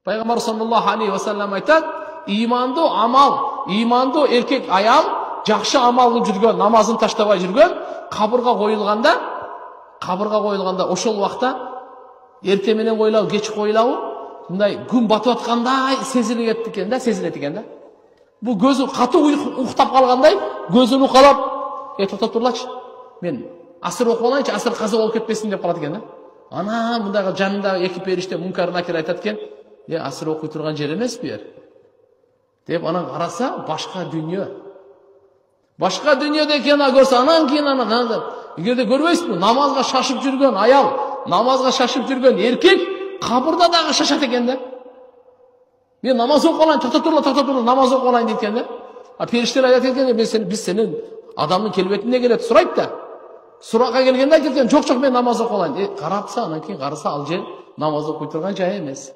Пайгамбар саллаллаху алейхи ва саллям айтат, иманды амал, иманды эркек аял жакшы амал кылып жүргөн, намазын таштабай жүргөн, кабырга коюлганда ошол убакта эрте менен коюлабы, кеч коюлабы, мындай күн батып аткандай сезилет экен да. Бул көзү катуу уктап калгандай, көзүн укалап, токтоп турлачы. Мен асыр окуп алайынчы, асыр каза болуп кетпесин деп калат экен да. Ана мындагы жанындагы эки периште Мункар Накир айтат экен, асыр окуй турган жер эмес бу жер. Деп анан караса, башка дүйнө. Башка дүйнөдө экенин көрсө, анан кийин эгерде көрбөйсүзбү, намазга шашып жүргөн аял, намазга шашып жүргөн эркек кабырда дагы шашат экен да. Мен намаз окуп алайын, токтоп тур, намаз окуп алайын дейт экен да. А периштелер айтат экен, биз сенин адамдын келбетине келет, сурайт да. Суракка келгенде айтат экен, жок, мен намаз окуп алайын. Карапса, анан кийин караса, ал жер намаз окуй турган жай эмес.